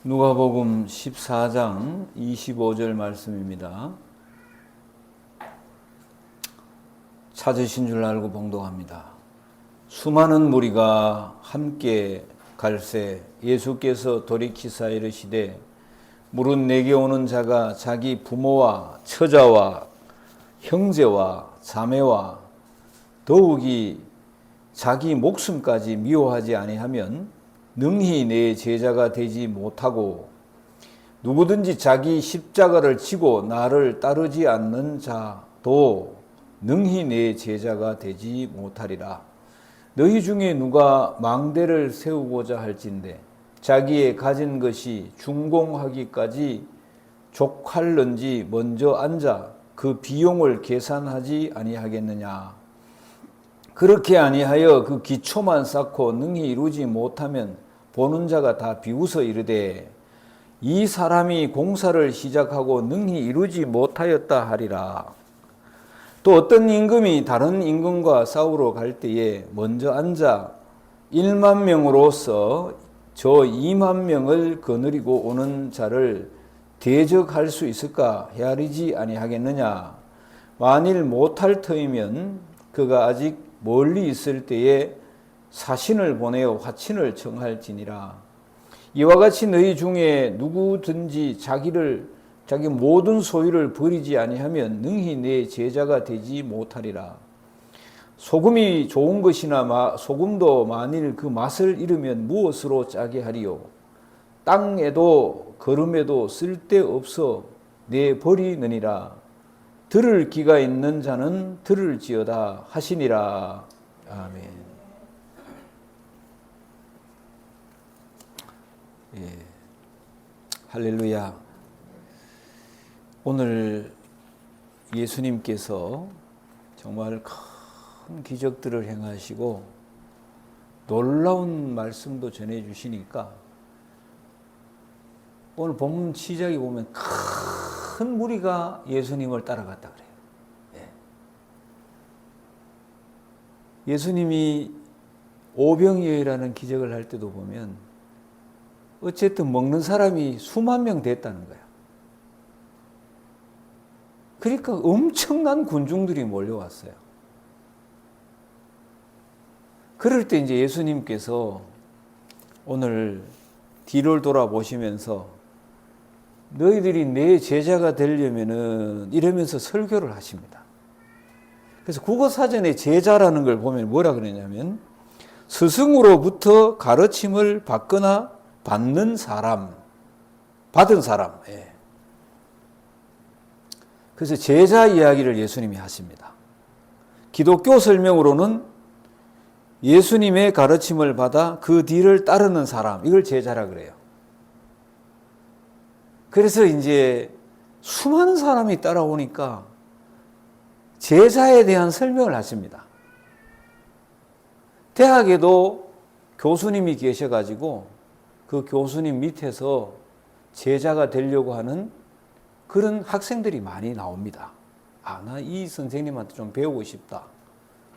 누가복음 14장 25절 말씀입니다. 찾으신 줄 알고 봉독합니다. 수많은 무리가 함께 갈새 예수께서 돌이키사 이르시되 무릇 내게 오는 자가 자기 부모와 처자와 형제와 자매와 더욱이 자기 목숨까지 미워하지 아니하면 능히 내 제자가 되지 못하고 누구든지 자기 십자가를 지고 나를 따르지 않는 자도 능히 내 제자가 되지 못하리라. 너희 중에 누가 망대를 세우고자 할진대 자기의 가진 것이 준공하기까지 족할는지 먼저 앉아 그 비용을 계산하지 아니하겠느냐. 그렇게 아니하여 그 기초만 쌓고 능히 이루지 못하면 보는 자가 다 비웃어 이르되 이 사람이 공사를 시작하고 능히 이루지 못하였다 하리라. 또 어떤 임금이 다른 임금과 싸우러 갈 때에 먼저 앉아 1만 명으로서 저 2만 명을 거느리고 오는 자를 대적할 수 있을까 헤아리지 아니하겠느냐. 만일 못할 터이면 그가 아직 멀리 있을 때에 사신을 보내어 화친을 청할지니라. 이와 같이 너희 중에 누구든지 자기 모든 소유를 버리지 아니하면 능히 내 제자가 되지 못하리라. 소금이 좋은 것이나 소금도 만일 그 맛을 잃으면 무엇으로 짜게 하리요. 땅에도 거름에도 쓸데없어 내버리느니라. 들을 귀가 있는 자는 들을지어다 하시니라. 아멘. 예. 할렐루야. 오늘 예수님께서 정말 큰 기적들을 행하시고 놀라운 말씀도 전해주시니까 오늘 본문 시작에 보면 큰 무리가 예수님을 따라갔다 그래요. 예. 예수님이 오병이어라는 기적을 할 때도 보면 어쨌든 먹는 사람이 수만 명 됐다는 거야. 그러니까 엄청난 군중들이 몰려왔어요. 그럴 때 이제 예수님께서 오늘 뒤를 돌아보시면서 너희들이 내 제자가 되려면은 이러면서 설교를 하십니다. 그래서 국어사전에 제자라는 걸 보면 뭐라 그러냐면 스승으로부터 가르침을 받거나 받는 사람, 받은 사람. 예. 그래서 제자 이야기를 예수님이 하십니다. 기독교 설명으로는 예수님의 가르침을 받아 그 뒤를 따르는 사람, 이걸 제자라 그래요. 그래서 이제 수많은 사람이 따라오니까 제자에 대한 설명을 하십니다. 대학에도 교수님이 계셔가지고 그 교수님 밑에서 제자가 되려고 하는 그런 학생들이 많이 나옵니다. 아, 나 이 선생님한테 좀 배우고 싶다.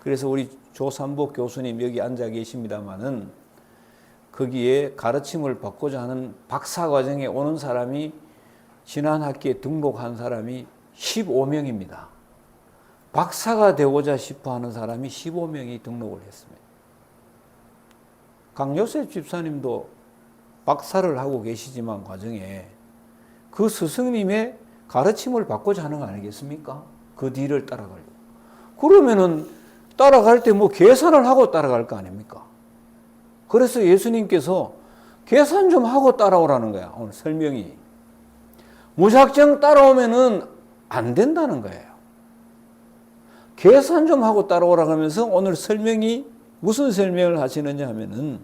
그래서 우리 조삼복 교수님 여기 앉아 계십니다마는 거기에 가르침을 받고자 하는 박사 과정에 오는 사람이 지난 학기에 등록한 사람이 15명입니다. 박사가 되고자 싶어 하는 사람이 15명이 등록을 했습니다. 강요셉 집사님도 박사를 하고 계시지만 과정에 그 스승님의 가르침을 받고자 하는 거 아니겠습니까? 그 뒤를 따라가려고. 그러면은 따라갈 때 뭐 계산을 하고 따라갈 거 아닙니까? 그래서 예수님께서 계산 좀 하고 따라오라는 거야. 오늘 설명이. 무작정 따라오면은 안 된다는 거예요. 계산 좀 하고 따라오라고 하면서 오늘 설명이 무슨 설명을 하시느냐 하면은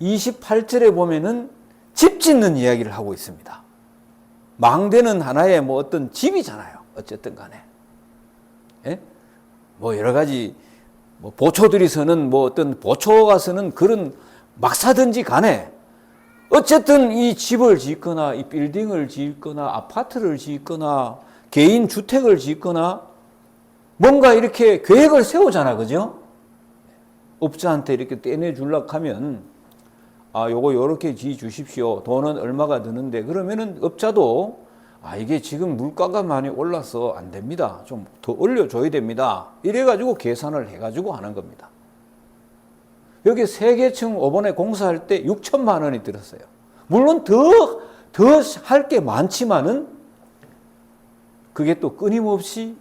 28절에 보면은 집 짓는 이야기를 하고 있습니다. 망대는 하나의 뭐 어떤 집이잖아요. 어쨌든 간에. 예? 뭐 여러 가지 뭐 보초들이 서는 뭐 어떤 보초가 서는 그런 막사든지 간에 어쨌든 이 집을 짓거나 이 빌딩을 짓거나 아파트를 짓거나 개인 주택을 짓거나 뭔가 이렇게 계획을 세우잖아. 그죠? 업자한테 이렇게 떼내주려고 하면 요거 요렇게 지 주십시오. 돈은 얼마가 드는데 그러면은 업자도 이게 지금 물가가 많이 올라서 안 됩니다. 좀 더 올려줘야 됩니다. 이래가지고 계산을 해가지고 하는 겁니다. 여기 3개층 5번에 공사할 때 6천만 원이 들었어요. 물론 더 할 게 많지만은 그게 또 끊임없이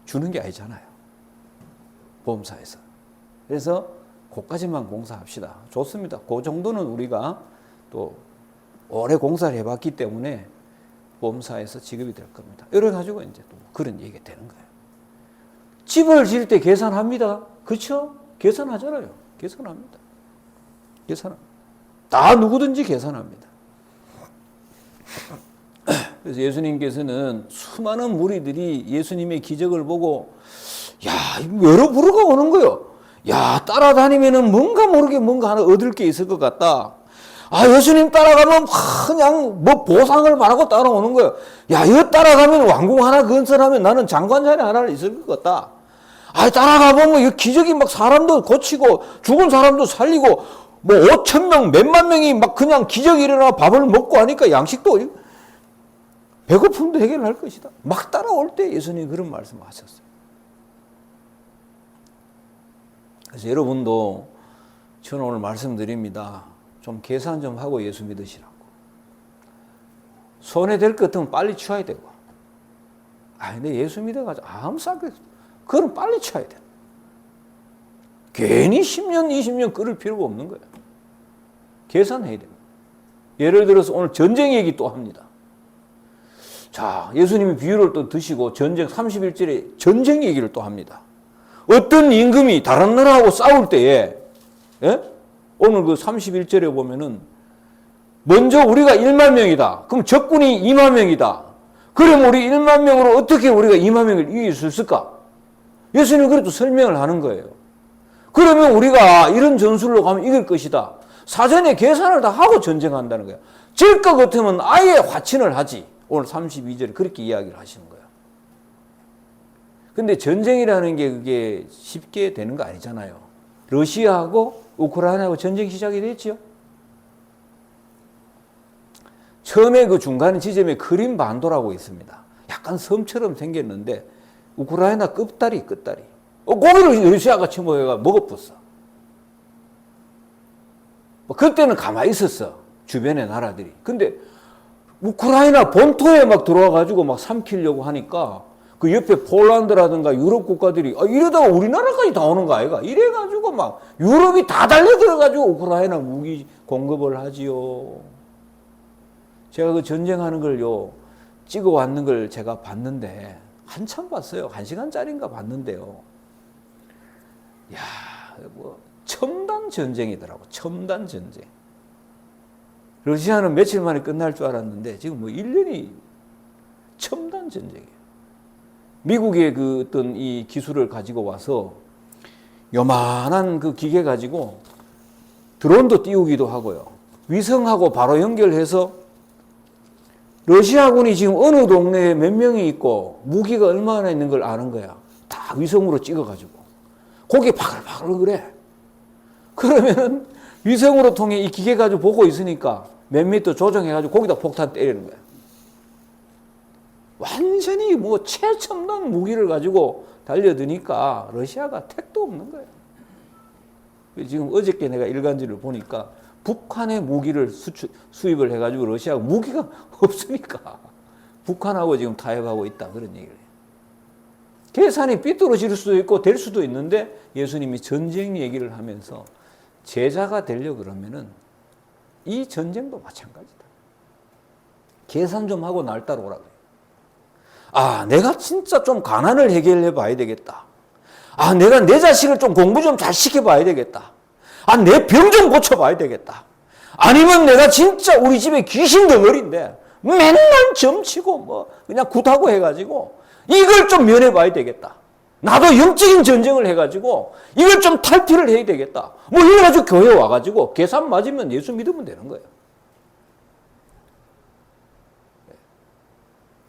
주는 게 아니잖아요. 보험사에서. 그래서 그까지만 공사합시다. 좋습니다. 그 정도는 우리가 또 오래 공사를 해봤기 때문에 보험사에서 지급이 될 겁니다. 이래 가지고 이제 또 그런 얘기가 되는 거예요. 집을 지을 때 계산합니다. 그렇죠? 계산하잖아요. 계산합니다. 계산합니다. 다 누구든지 계산합니다. 그래서 예수님께서는 수많은 무리들이 예수님의 기적을 보고 여러 부류가 오는 거예요. 따라다니면은 뭔가 모르게 뭔가 하나 얻을 게 있을 것 같다. 예수님 따라가면 그냥 뭐 보상을 바라고 따라오는 거예요. 이거 따라가면 왕궁 하나 건설하면 나는 장관 자리 하나 있을 것 같다. 따라가보면 이 기적이 막 사람도 고치고 죽은 사람도 살리고 뭐 5천 명, 몇만 명이 막 그냥 기적이 일어나 밥을 먹고 하니까 양식도 배고픔도 해결할 것이다. 막 따라올 때 예수님이 그런 말씀을 하셨어요. 그래서 여러분도 저는 오늘 말씀드립니다. 좀 계산 좀 하고 예수 믿으시라고. 손해 될 것 같으면 빨리 취해야 되고. 근데 예수 믿어가지고 아무 싸게 그건 빨리 취해야 돼. 괜히 10년, 20년 끌을 필요가 없는 거예요. 계산해야 됩니다. 예를 들어서 오늘 전쟁 얘기 또 합니다. 자, 예수님이 비유를 또 드시고 전쟁 31절에 전쟁 얘기를 또 합니다. 어떤 임금이 다른 나라하고 싸울 때에 오늘 그 31절에 보면은 먼저 우리가 1만 명이다. 그럼 적군이 2만 명이다. 그럼 우리 1만 명으로 어떻게 우리가 2만 명을 이길 수 있을까? 예수님이 그래도 설명을 하는 거예요. 그러면 우리가 이런 전술로 가면 이길 것이다. 사전에 계산을 다 하고 전쟁한다는 거예요. 질 것 같으면 아예 화친을 하지. 오늘 32절에 그렇게 이야기를 하시는 거예요. 근데 전쟁이라는 게 그게 쉽게 되는 거 아니잖아요. 러시아하고 우크라이나하고 전쟁이 시작이 됐죠. 처음에 그 중간 지점에 크림 반도라고 있습니다. 약간 섬처럼 생겼는데 우크라이나 끝다리. 거기를 러시아가 침공해가 먹어붙어. 그때는 가만히 있었어. 주변의 나라들이. 근데 우크라이나 본토에 막 들어와가지고 막 삼키려고 하니까 그 옆에 폴란드라든가 유럽 국가들이 이러다가 우리나라까지 다 오는 거 아이가? 이래가지고 막 유럽이 다 달려들어가지고 우크라이나 무기 공급을 하지요. 제가 그 전쟁하는 걸요 찍어 왔는 걸 제가 봤는데 한참 봤어요. 1시간짜리인가 봤는데요. 뭐 첨단 전쟁이더라고. 첨단 전쟁. 러시아는 며칠 만에 끝날 줄 알았는데 지금 뭐 1년이 첨단 전쟁이에요. 미국의 그 어떤 이 기술을 가지고 와서 요만한 그 기계 가지고 드론도 띄우기도 하고요. 위성하고 바로 연결해서 러시아군이 지금 어느 동네에 몇 명이 있고 무기가 얼마나 있는 걸 아는 거야. 다 위성으로 찍어가지고. 거기 바글바글 그래. 그러면은 위성으로 통해 이 기계 가지고 보고 있으니까 몇 미터 조정해가지고 거기다 폭탄 때리는 거야. 완전히 뭐 최첨단 무기를 가지고 달려드니까 러시아가 택도 없는 거예요. 지금 어저께 내가 일간지를 보니까 북한의 무기를 수입을 해가지고 러시아가 무기가 없으니까 북한하고 지금 타협하고 있다. 그런 얘기를 해요. 계산이 삐뚤어질 수도 있고 될 수도 있는데 예수님이 전쟁 얘기를 하면서 제자가 되려고 그러면은 이 전쟁도 마찬가지다. 계산 좀 하고 날 따라오라고 해요. 내가 진짜 좀 가난을 해결해 봐야 되겠다. 내가 내 자식을 좀 공부 좀 잘 시켜봐야 되겠다. 내 병 좀 고쳐봐야 되겠다. 아니면 내가 진짜 우리 집에 귀신 덩어리인데 맨날 점치고 뭐 그냥 굿하고 해가지고 이걸 좀 면해봐야 되겠다. 나도 영적인 전쟁을 해가지고 이걸 좀 탈피를 해야 되겠다. 뭐 이래가지고 교회 와가지고 계산 맞으면 예수 믿으면 되는 거예요.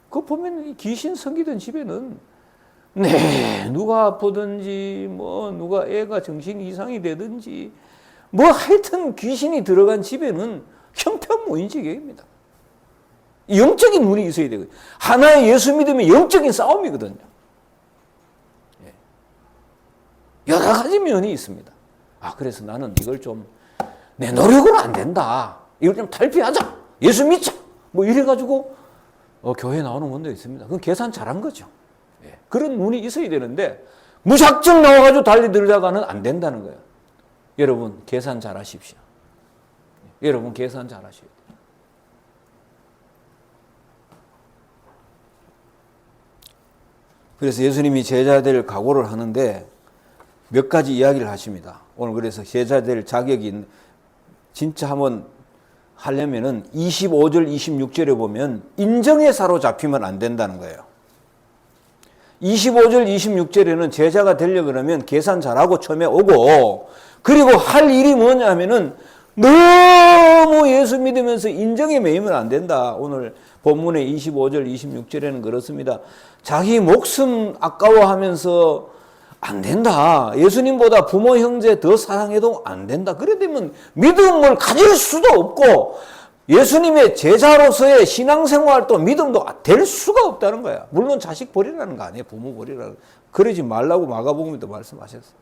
그거 보면 귀신 섬기던 집에는 누가 아프든지 뭐 누가 애가 정신 이상이 되든지 뭐 하여튼 귀신이 들어간 집에는 형편무인지경입니다. 영적인 눈이 있어야 되거든요. 하나의 예수 믿으면 영적인 싸움이거든요. 여러 가지 면이 있습니다. 그래서 나는 이걸 좀 내 노력으로 안 된다. 이걸 좀 탈피하자. 예수 믿자. 뭐 이래가지고 교회 나오는 분도 있습니다. 그건 계산 잘한 거죠. 그런 눈이 있어야 되는데 무작정 나와가지고 달리들다가는 안 된다는 거예요. 여러분 계산 잘 하십시오. 여러분 계산 잘 하셔야 돼요. 그래서 예수님이 제자 될 각오를 하는데 몇 가지 이야기를 하십니다. 오늘 그래서 제자 될 자격이 진짜 한번 하려면은 25절, 26절에 보면 인정에 사로잡히면 안 된다는 거예요. 25절, 26절에는 제자가 되려고 그러면 계산 잘하고 처음에 오고, 그리고 할 일이 뭐냐 하면은 너무 예수 믿으면서 인정에 매이면 안 된다. 오늘 본문의 25절, 26절에는 그렇습니다. 자기 목숨 아까워하면서 안 된다. 예수님보다 부모, 형제 더 사랑해도 안 된다. 그래 되면 믿음을 가질 수도 없고 예수님의 제자로서의 신앙생활도 믿음도 될 수가 없다는 거야. 물론 자식 버리라는 거 아니에요. 부모 버리라는. 그러지 말라고 마가복음에도 말씀하셨어요.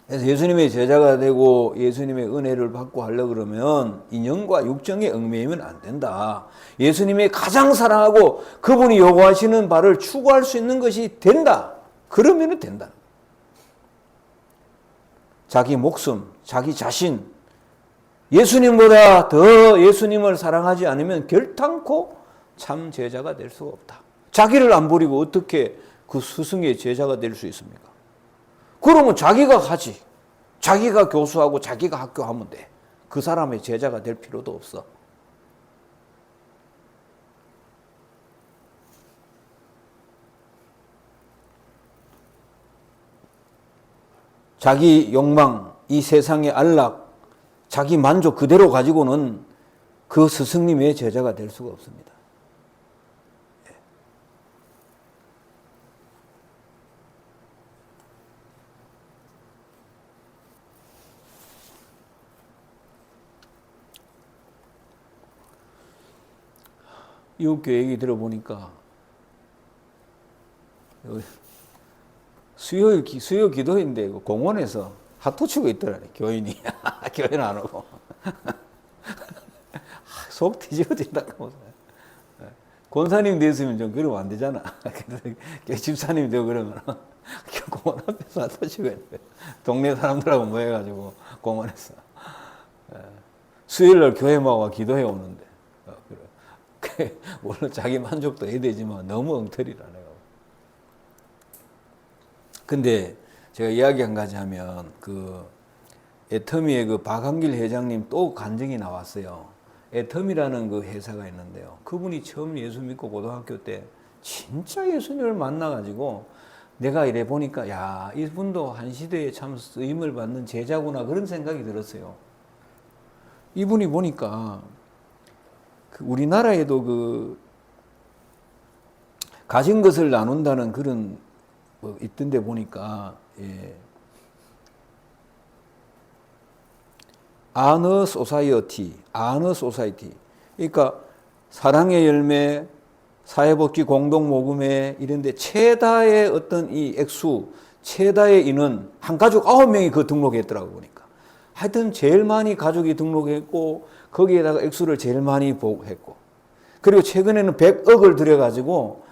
그래서 예수님의 제자가 되고 예수님의 은혜를 받고 하려고 그러면 인형과 육정에 얽매이면 안 된다. 예수님의 가장 사랑하고 그분이 요구하시는 바를 추구할 수 있는 것이 된다. 그러면 된다. 자기 목숨, 자기 자신, 예수님보다 더 예수님을 사랑하지 않으면 결단코 참 제자가 될 수가 없다. 자기를 안 버리고 어떻게 그 스승의 제자가 될 수 있습니까? 그러면 자기가 하지. 자기가 교수하고 자기가 학교하면 돼. 그 사람의 제자가 될 필요도 없어. 자기 욕망, 이 세상의 안락, 자기 만족 그대로 가지고는 그 스승님의 제자가 될 수가 없습니다. 이웃교회 얘기 들어보니까 수요 기도인데 공원에서 핫도 치고 있더라니 교인이. 교회는 안 오고. 속 뒤집어진다고. 권사님 됐으면 좀 그러면 안 되잖아. 집사님 되고 그러면 공원 앞에서 핫도 치고 있는데 동네 사람들하고 모여가지고 공원에서 수요일날 교회마와 기도해 오는데 물론 자기 만족도 해야 되지만 너무 엉터리라네요. 근데 제가 이야기 한 가지 하면 그 애터미의 그 박한길 회장님 또 간증이 나왔어요. 애터미라는 그 회사가 있는데요. 그분이 처음 예수 믿고 고등학교 때 진짜 예수님을 만나가지고 내가 이래 보니까 야, 이분도 한 시대에 참 쓰임을 받는 제자구나 그런 생각이 들었어요. 이분이 보니까 우리나라에도 그 가진 것을 나눈다는 그런 뭐 있던데 보니까 아너 소사이어티, 그러니까 사랑의 열매, 사회복지 공동모금회 이런데 최다의 어떤 이 액수, 최다의 인원 한 가족 9명이 그 등록했더라고 보니까. 하여튼 제일 많이 가족이 등록했고 거기에다가 액수를 제일 많이 했고, 그리고 최근에는 100억을 들여가지고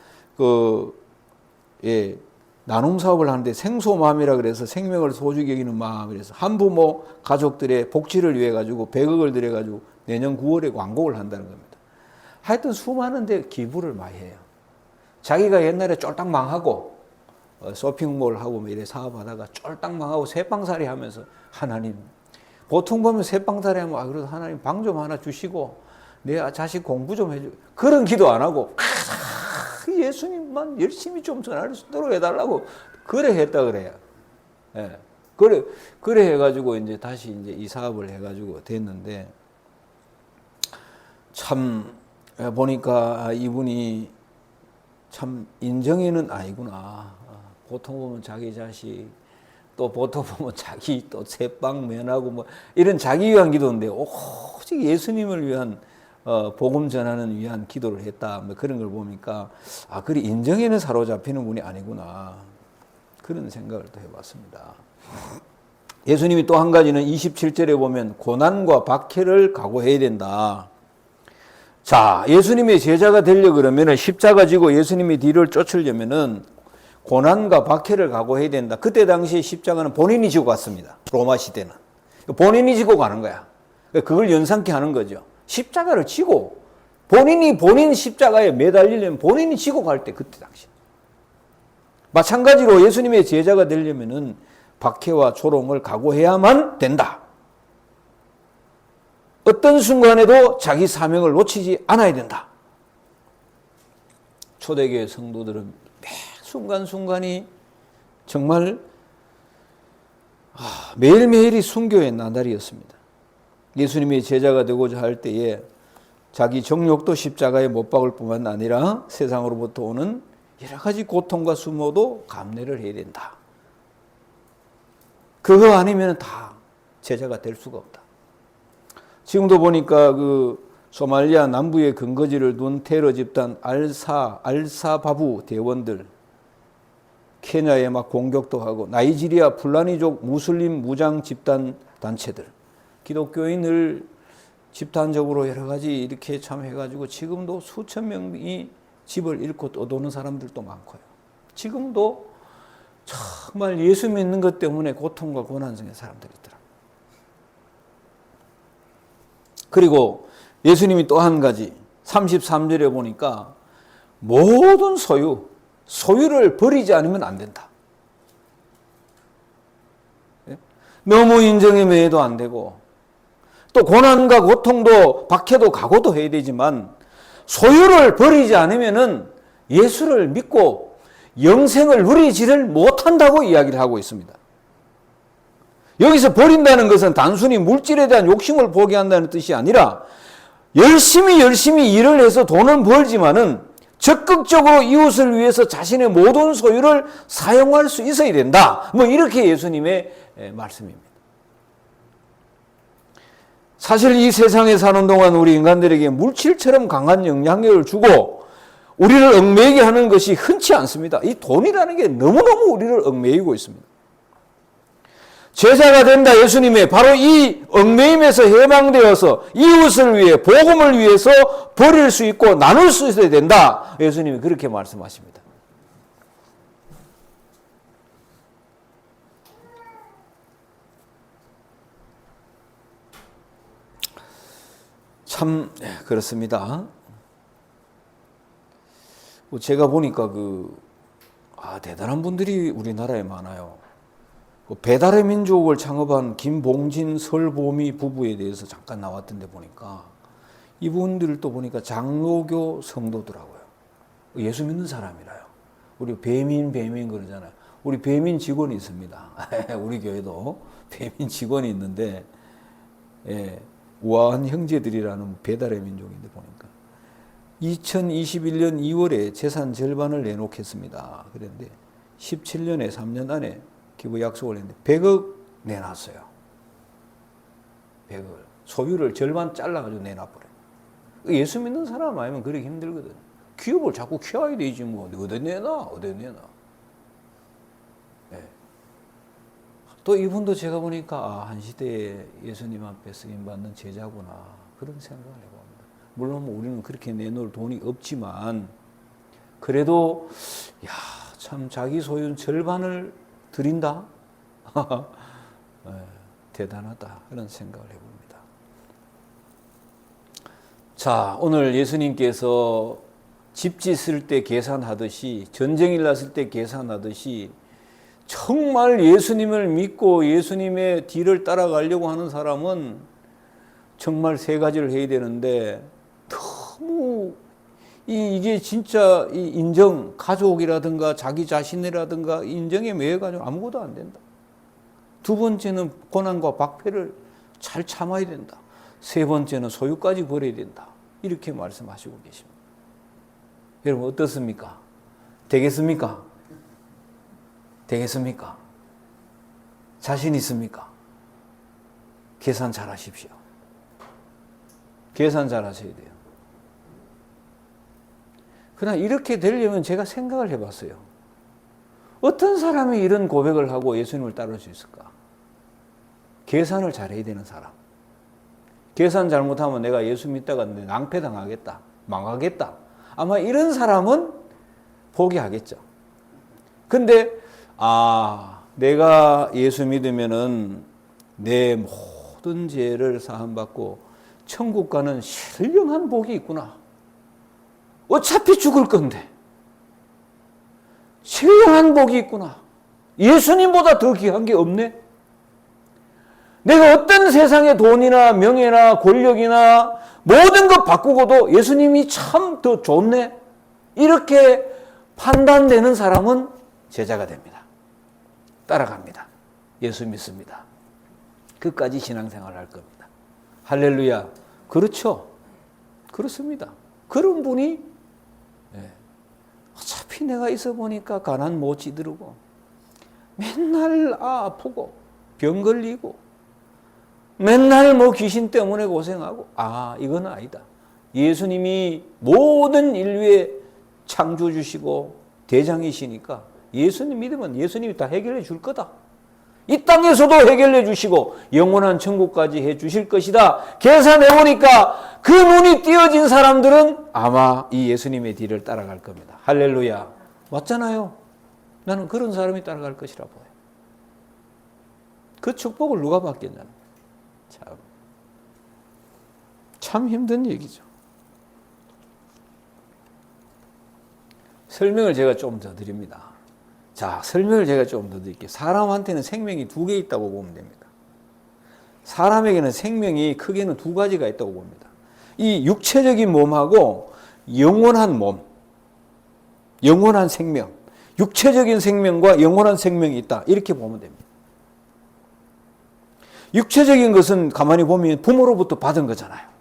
나눔 사업을 하는데 생소마음이라 그래서 생명을 소중히 여기는 마음, 그래서 한부모 가족들의 복지를 위해 가지고 100억을 들여가지고 내년 9월에 광고를 한다는 겁니다. 하여튼 수많은 데 기부를 많이 해요. 자기가 옛날에 쫄딱 망하고 쇼핑몰 하고 뭐 이래 사업하다가 쫄딱 망하고 새빵살이 하면서 하나님, 보통 보면 새빵살이 하면 그래도 하나님 방 좀 하나 주시고 내 자식 공부 좀 해줘, 그런 기도 안 하고 예수님만 열심히 좀 전할 수 있도록 해달라고 그래 했다 그래요. 예. 그래 해가지고 이제 다시 이제 이 사업을 해가지고 됐는데, 참 보니까 이분이 참 인정에는 아니구나. 보통 보면 자기 자식 또 보통 보면 자기 또 새빵 면하고 뭐 이런 자기 위한 기도인데 오직 예수님을 위한 복음 전하는 위한 기도를 했다. 뭐 그런 걸 보니까 그리 인정에는 사로잡히는 분이 아니구나. 그런 생각을 또 해봤습니다. 예수님이 또 한 가지는 27절에 보면 고난과 박해를 각오해야 된다. 자, 예수님의 제자가 되려 그러면은 십자가 지고 예수님의 뒤를 쫓으려면은 고난과 박해를 각오해야 된다. 그때 당시에 십자가는 본인이 지고 갔습니다. 로마 시대는. 본인이 지고 가는 거야. 그걸 연상케 하는 거죠. 십자가를 지고 본인 십자가에 매달리려면 본인이 지고 갈 때 그때 당시. 마찬가지로 예수님의 제자가 되려면은 박해와 조롱을 각오해야만 된다. 어떤 순간에도 자기 사명을 놓치지 않아야 된다. 초대교회 성도들은 매 순간순간이 정말 매일매일이 순교의 나날이었습니다. 예수님의 제자가 되고자 할 때에 자기 정욕도 십자가에 못 박을 뿐만 아니라 세상으로부터 오는 여러 가지 고통과 수모도 감내를 해야 된다. 그거 아니면 다 제자가 될 수가 없다. 지금도 보니까 그 소말리아 남부에 근거지를 둔 테러 집단 알사바부 대원들, 케냐에 막 공격도 하고, 나이지리아 풀라니족 무슬림 무장 집단 단체들, 기독교인을 집단적으로 여러 가지 이렇게 참 해가지고 지금도 수천 명이 집을 잃고 떠도는 사람들도 많고요. 지금도 정말 예수 믿는 것 때문에 고통과 고난 중에 사람들이 있더라. 그리고 예수님이 또 한 가지 33절에 보니까 모든 소유를 버리지 않으면 안 된다. 너무 인정에 매여도 안 되고 또 고난과 고통도 박해도 각오도 해야 되지만 소유를 버리지 않으면은 예수를 믿고 영생을 누리지를 못한다고 이야기를 하고 있습니다. 여기서 버린다는 것은 단순히 물질에 대한 욕심을 포기한다는 뜻이 아니라 열심히 일을 해서 돈은 벌지만은 적극적으로 이웃을 위해서 자신의 모든 소유를 사용할 수 있어야 된다. 뭐 이렇게 예수님의 말씀입니다. 사실 이 세상에 사는 동안 우리 인간들에게 물질처럼 강한 영향력을 주고 우리를 얽매이게 하는 것이 흔치 않습니다. 이 돈이라는 게 너무너무 우리를 얽매이고 있습니다. 제자가 된다 예수님의 바로 이 얽매임에서 해방되어서 이웃을 위해 복음을 위해서 버릴 수 있고 나눌 수 있어야 된다. 예수님이 그렇게 말씀하십니다. 참 그렇습니다. 제가 보니까 대단한 분들이 우리나라에 많아요. 배달의 민족을 창업한 김봉진 설보미 부부에 대해서 잠깐 나왔던데 보니까 이분들도 보니까 장로교 성도더라고요. 예수 믿는 사람이라요. 우리 배민 그러잖아요. 우리 배민 직원이 있습니다. 우리 교회도 배민 직원이 있는데 우아한 형제들이라는 배달의 민족인데 보니까 2021년 2월에 재산 절반을 내놓겠습니다. 그런데 17년에 3년 안에 기부 약속을 했는데 100억 내놨어요. 100억. 소유를 절반 잘라가지고 내놔버려요. 예수 믿는 사람 아니면 그렇게 힘들거든. 기업을 자꾸 키워야 되지 뭐. 어디 내놔. 네. 또 이분도 제가 보니까 한 시대에 예수님 앞에 쓰임받는 제자구나. 그런 생각을 해봅니다. 물론 우리는 그렇게 내놓을 돈이 없지만 그래도 참 자기 소유는 절반을 드린다? 대단하다. 그런 생각을 해봅니다. 자, 오늘 예수님께서 집 짓을 때 계산하듯이 전쟁이 났을 때 계산하듯이 정말 예수님을 믿고 예수님의 뒤를 따라가려고 하는 사람은 정말 세 가지를 해야 되는데 너무 이게 진짜 이 인정, 가족이라든가 자기 자신이라든가 인정에 매여가지고 아무것도 안 된다. 두 번째는 고난과 박해를 잘 참아야 된다. 세 번째는 소유까지 버려야 된다. 이렇게 말씀하시고 계십니다. 여러분 어떻습니까? 되겠습니까? 되겠습니까? 자신 있습니까? 계산 잘 하십시오. 계산 잘 하셔야 돼요. 그러나 이렇게 되려면 제가 생각을 해봤어요. 어떤 사람이 이런 고백을 하고 예수님을 따를 수 있을까? 계산을 잘해야 되는 사람. 계산 잘못하면 내가 예수 믿다가 낭패당하겠다. 망하겠다. 아마 이런 사람은 포기하겠죠. 근데 내가 예수 믿으면은 내 모든 죄를 사함받고 천국 가는 신령한 복이 있구나. 어차피 죽을 건데 신령한 복이 있구나. 예수님보다 더 귀한 게 없네. 내가 어떤 세상의 돈이나 명예나 권력이나 모든 것 바꾸고도 예수님이 참 더 좋네. 이렇게 판단되는 사람은 제자가 됩니다. 따라갑니다. 예수 믿습니다. 끝까지 신앙생활을 할 겁니다. 할렐루야. 그렇죠. 그렇습니다. 그런 분이 어차피 내가 있어 보니까 가난 못 지르고 맨날 아프고 병 걸리고 맨날 귀신 때문에 고생하고 이건 아니다. 예수님이 모든 인류의 창조주시고 대장이시니까 예수님 믿으면 예수님이 다 해결해 줄 거다. 이 땅에서도 해결해 주시고 영원한 천국까지 해 주실 것이다. 계산해 보니까 그 눈이 띄어진 사람들은 아마 이 예수님의 뒤를 따라갈 겁니다. 할렐루야. 맞잖아요. 나는 그런 사람이 따라갈 것이라 보여요. 그 축복을 누가 받겠냐는 참 힘든 얘기죠. 설명을 제가 좀 더 드립니다. 자, 설명을 제가 좀 더 드릴게요. 사람한테는 생명이 두 개 있다고 보면 됩니다. 사람에게는 생명이 크게는 두 가지가 있다고 봅니다. 이 육체적인 몸하고 영원한 몸, 영원한 생명, 육체적인 생명과 영원한 생명이 있다. 이렇게 보면 됩니다. 육체적인 것은 가만히 보면 부모로부터 받은 거잖아요.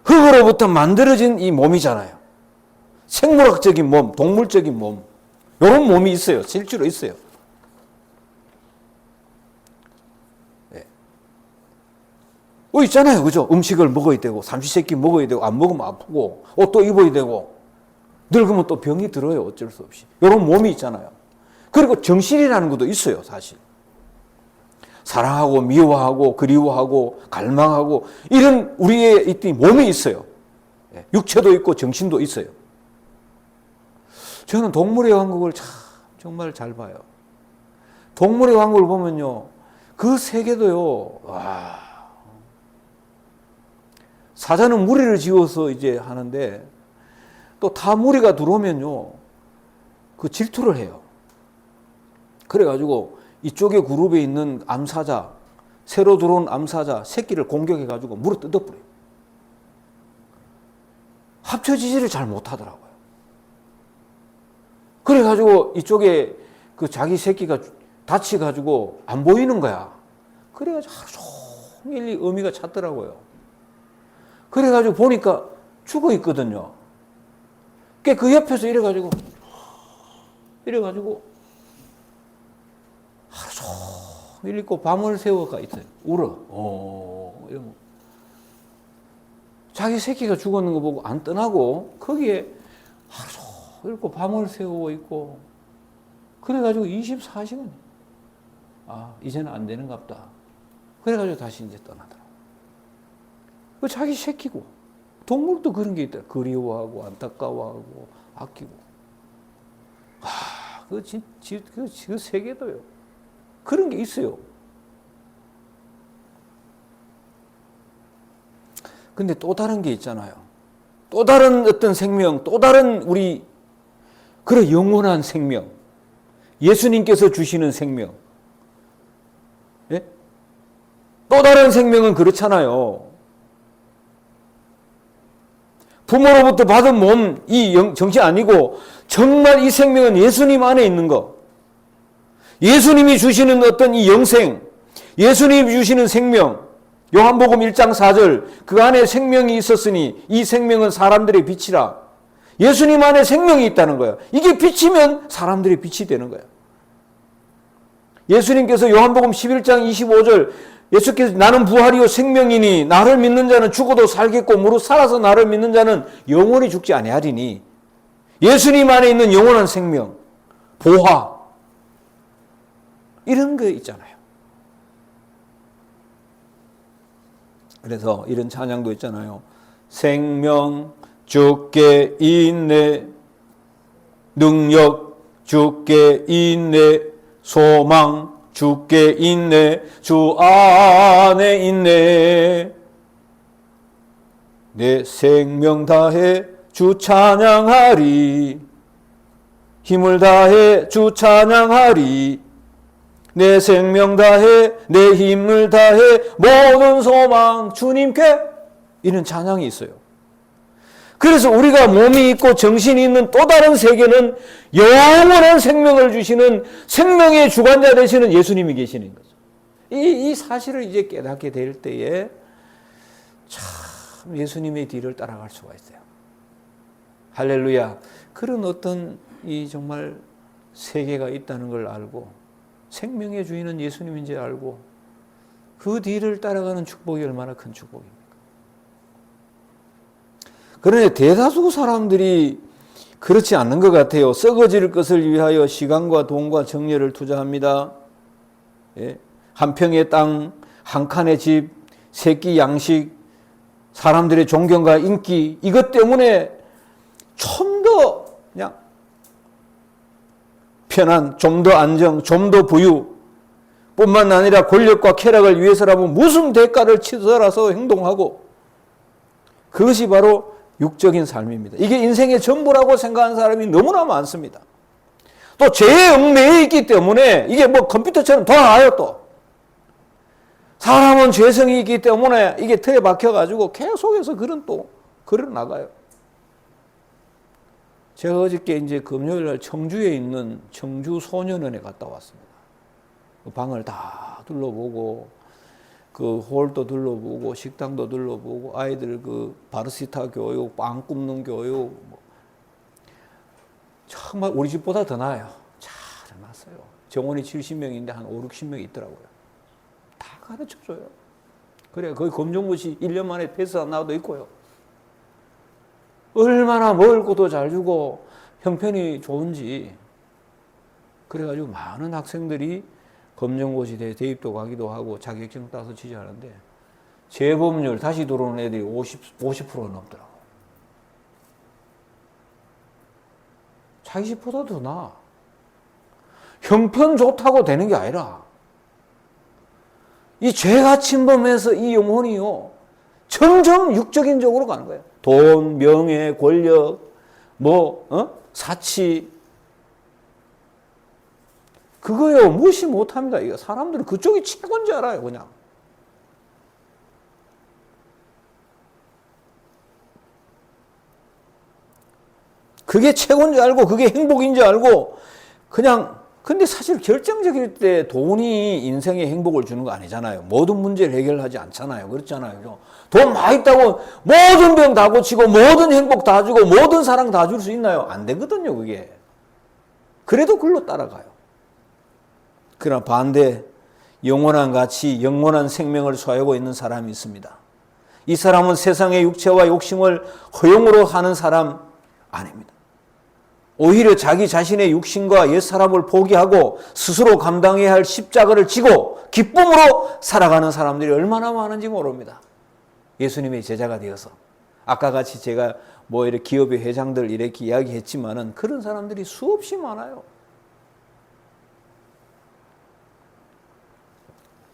흙으로부터 만들어진 이 몸이잖아요. 생물학적인 몸, 동물적인 몸, 이런 몸이 있어요. 실제로 있어요. 네. 있잖아요. 그죠? 음식을 먹어야 되고, 삼시세끼 먹어야 되고, 안 먹으면 아프고, 옷도 입어야 되고, 늙으면 또 병이 들어요. 어쩔 수 없이. 이런 몸이 있잖아요. 그리고 정신이라는 것도 있어요. 사실. 사랑하고, 미워하고, 그리워하고, 갈망하고, 이런 우리의 이 몸이 있어요. 육체도 있고, 정신도 있어요. 저는 동물의 왕국을 정말 잘 봐요. 동물의 왕국을 보면요, 그 세계도요, 사자는 무리를 지어서 이제 하는데, 또 다 무리가 들어오면요, 그 질투를 해요. 그래가지고 이쪽에 그룹에 있는 암사자, 새로 들어온 암사자, 새끼를 공격해가지고 물어 뜯어버려요. 합쳐지지를 잘 못하더라고요. 그래가지고 이쪽에 그 자기 새끼가 다치가지고 안 보이는 거야. 그래가지고 하루 종일 어미가 찾더라고요. 그래가지고 보니까 죽어 있거든요. 그 옆에서 이래가지고 하루 종일 있고 밤을 새워가 있어요. 울어. 이러고. 자기 새끼가 죽었는 거 보고 안 떠나고 거기에 하루 종일 있고 밤을 새우고 있고 그래가지고 24시간 이제는 안 되는갑다. 그래가지고 다시 이제 떠나더라고. 자기 새끼고 동물도 그런 게 있더라. 그리워하고 안타까워하고 아끼고 그 세계도요. 그런 게 있어요. 근데 또 다른 게 있잖아요. 또 다른 어떤 생명, 또 다른 우리 그래 영원한 생명, 예수님께서 주시는 생명. 예? 또 다른 생명은 그렇잖아요. 부모로부터 받은 몸, 이 정신 아니고 정말 이 생명은 예수님 안에 있는 거. 예수님이 주시는 어떤 이 영생, 예수님이 주시는 생명. 요한복음 1장 4절 그 안에 생명이 있었으니 이 생명은 사람들의 빛이라. 예수님 안에 생명이 있다는 거예요. 이게 빛이면 사람들의 빛이 되는 거예요. 예수님께서 요한복음 11장 25절 예수께서 나는 부활이요 생명이니 나를 믿는 자는 죽어도 살겠고 무릇 살아서 나를 믿는 자는 영원히 죽지 아니하리니 예수님 안에 있는 영원한 생명, 보화 이런 거 있잖아요. 그래서 이런 찬양도 있잖아요. 생명 주께 있네, 능력 주께 있네, 소망 주께 있네, 주 안에 있네. 내 생명 다해 주 찬양하리, 힘을 다해 주 찬양하리, 내 생명 다해 내 힘을 다해 모든 소망 주님께, 이런 찬양이 있어요. 그래서 우리가 몸이 있고 정신이 있는 또 다른 세계는 영원한 생명을 주시는 생명의 주관자 되시는 예수님이 계시는 거죠. 이 사실을 이제 깨닫게 될 때에 참 예수님의 뒤를 따라갈 수가 있어요. 할렐루야. 그런 어떤 이 정말 세계가 있다는 걸 알고 생명의 주인은 예수님인지 알고 그 뒤를 따라가는 축복이 얼마나 큰 축복입니까? 그런데 대다수 사람들이 그렇지 않는 것 같아요. 썩어질 것을 위하여 시간과 돈과 정열을 투자합니다. 예? 한 평의 땅, 한 칸의 집, 새끼 양식, 사람들의 존경과 인기, 이것 때문에 좀 더 그냥 편안, 좀 더 안정, 좀 더 부유, 뿐만 아니라 권력과 쾌락을 위해서라면 무슨 대가를 치더라도 행동하고, 그것이 바로 육적인 삶입니다. 이게 인생의 전부라고 생각하는 사람이 너무나 많습니다. 또 죄에 얽매여 있기 때문에 이게 뭐 컴퓨터처럼 돌아가요. 또 사람은 죄성이 있기 때문에 이게 틀에 박혀가지고 계속해서 또 걸어나가요. 제가 어저께 이제 금요일 날 청주에 있는 청주 소년원에 갔다 왔습니다. 그 방을 다 둘러보고 그 홀도 둘러보고 식당도 둘러보고 아이들 그 바르시타 교육, 빵 굽는 교육, 정말 우리 집보다 더 나아요. 잘 해놨어요. 정원이 70명인데 한 5, 60명이 있더라고요. 다 가르쳐줘요. 그래, 거기 검정고시 1년 만에 패스 안 나와도 있고요. 얼마나 먹을 것도 잘 주고 형편이 좋은지. 그래가지고 많은 학생들이 검정고시 대입도 가기도 하고 자격증 따서 취재하는데 재범률 다시 들어오는 애들이 50% 넘더라고. 자기 집보다 더 나아. 형편 좋다고 되는 게 아니라 이 죄가 침범해서 이 영혼이요 점점 육적인 쪽으로 가는 거예요. 돈, 명예, 권력, 사치, 그거요 무시 못합니다. 이거 사람들은 그쪽이 최고인 줄 알아요. 그냥 그게 최고인 줄 알고 그게 행복인 줄 알고 그냥. 근데 사실 결정적일 때 돈이 인생에 행복을 주는 거 아니잖아요. 모든 문제를 해결하지 않잖아요. 그렇잖아요. 돈 많이 있다고 모든 병 다 고치고 모든 행복 다 주고 모든 사랑 다 줄 수 있나요? 안 되거든요. 그게. 그래도 글로 따라가요. 그러나 반대 영원한 가치, 영원한 생명을 소유하고 있는 사람이 있습니다. 이 사람은 세상의 육체와 욕심을 허용으로 하는 사람 아닙니다. 오히려 자기 자신의 육신과 옛사람을 포기하고 스스로 감당해야 할 십자가를 지고 기쁨으로 살아가는 사람들이 얼마나 많은지 모릅니다. 예수님의 제자가 되어서. 아까 같이 제가 이렇게 기업의 회장들 이렇게 이야기했지만은 그런 사람들이 수없이 많아요.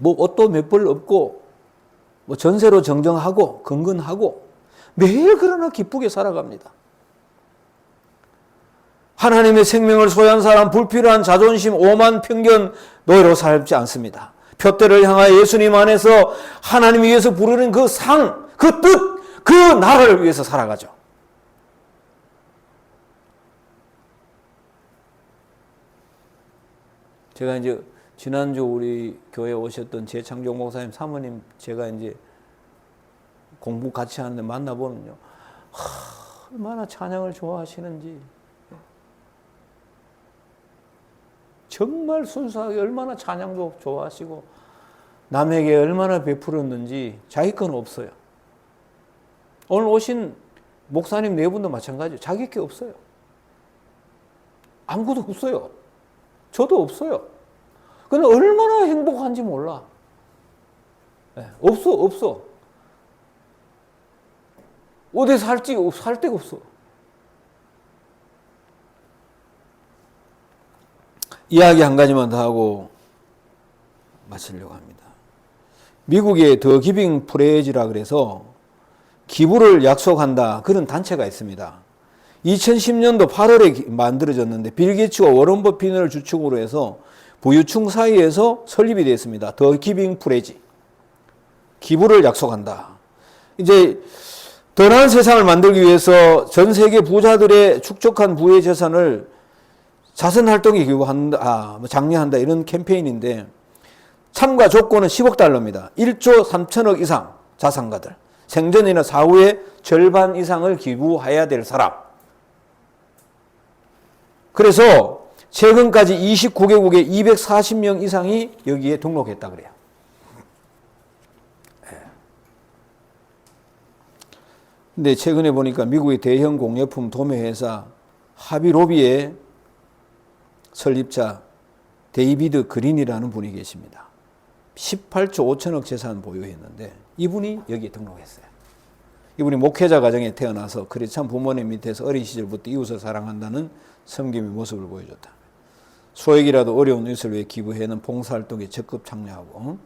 옷도 몇 벌 없고 전세로 정정하고 건건하고 매일 그러나 기쁘게 살아갑니다. 하나님의 생명을 소유한 사람 불필요한 자존심, 오만, 편견, 노예로 살지 않습니다. 표대를 향하여 예수님 안에서 하나님이 위해서 부르는 그 상, 그 뜻, 그 나라를 위해서 살아가죠. 제가 이제 지난주 우리 교회에 오셨던 재창종 목사님 사모님 제가 이제 공부 같이 하는데 만나보면요. 얼마나 찬양을 좋아하시는지. 정말 순수하게 얼마나 찬양도 좋아하시고 남에게 얼마나 베풀었는지 자기 건 없어요. 오늘 오신 목사님 네 분도 마찬가지예요. 자기 게 없어요. 아무것도 없어요. 저도 없어요. 근데 얼마나 행복한지 몰라. 없어. 어디 살 데가 없어. 이야기 한 가지만 더 하고 마치려고 합니다. 미국의 더 기빙 프레이지라 그래서 기부를 약속한다 그런 단체가 있습니다. 2010년도 8월에 만들어졌는데 빌 게이츠와 워런 버핏을 주축으로 해서 부유층 사이에서 설립이 되었습니다. 더 기빙 프레이지. 기부를 약속한다. 이제 더 나은 세상을 만들기 위해서 전 세계 부자들의 축적한 부의 재산을 자선활동에 기부한다, 장려한다 이런 캠페인인데 참가 조건은 10억 달러입니다. 1조 3천억 이상 자산가들. 생전이나 사후의 절반 이상을 기부해야 될 사람. 그래서 최근까지 29개국의 240명 이상이 여기에 등록했다 그래요. 근데 최근에 보니까 미국의 대형 공예품 도매회사 하비로비의 설립자 데이비드 그린이라는 분이 계십니다. 18조 5천억 재산 보유했는데 이분이 여기에 등록했어요. 이분이 목회자 가정에 태어나서 크리스찬 부모님 밑에서 어린 시절부터 이웃을 사랑한다는 섬김의 모습을 보여줬다. 소액이라도 어려운 이웃을 위해 기부해는 봉사활동에 적극 참여하고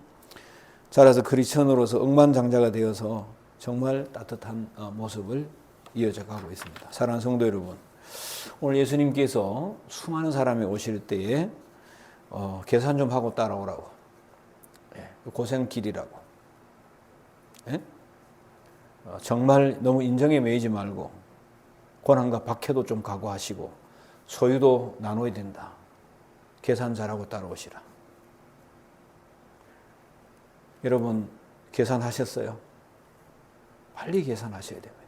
자라서 크리스천으로서 억만장자가 되어서 정말 따뜻한 모습을 이어져 가고 있습니다. 사랑하는 성도 여러분, 오늘 예수님께서 수많은 사람이 오실 때에 계산 좀 하고 따라오라고. 고생길이라고. 정말 너무 인정에 매이지 말고 고난과 박해도 좀 각오하시고 소유도 나눠야 된다. 계산 잘하고 따라오시라. 여러분 계산하셨어요? 빨리 계산하셔야 됩니다.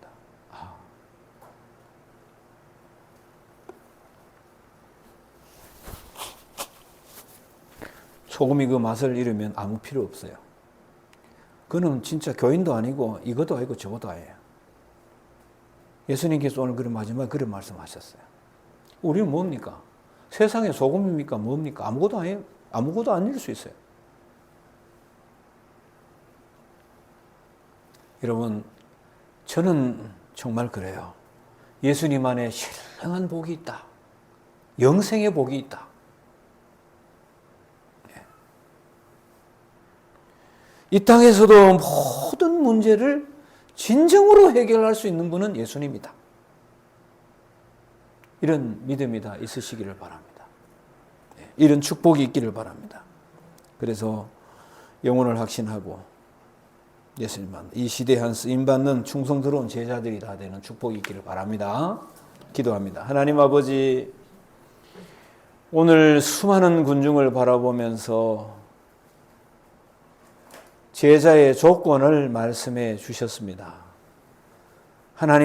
소금이 그 맛을 잃으면 아무 필요 없어요. 그는 진짜 교인도 아니고 이것도 아니고 저것도 아니에요. 예수님께서 오늘 그런 마지막에 그런 말씀하셨어요. 우리는 뭡니까? 세상의 소금입니까? 뭡니까? 아무것도 아니에요. 아무것도 아닐 수 있어요. 여러분, 저는 정말 그래요. 예수님 안에 신령한 복이 있다. 영생의 복이 있다. 이 땅에서도 모든 문제를 진정으로 해결할 수 있는 분은 예수님이다. 이런 믿음이 다 있으시기를 바랍니다. 이런 축복이 있기를 바랍니다. 그래서 영혼을 확신하고 예수님만 이 시대에 한 쓰임받는 충성스러운 제자들이 다 되는 축복이 있기를 바랍니다. 기도합니다. 하나님 아버지, 오늘 수많은 군중을 바라보면서 제자의 조건을 말씀해 주셨습니다. 하나님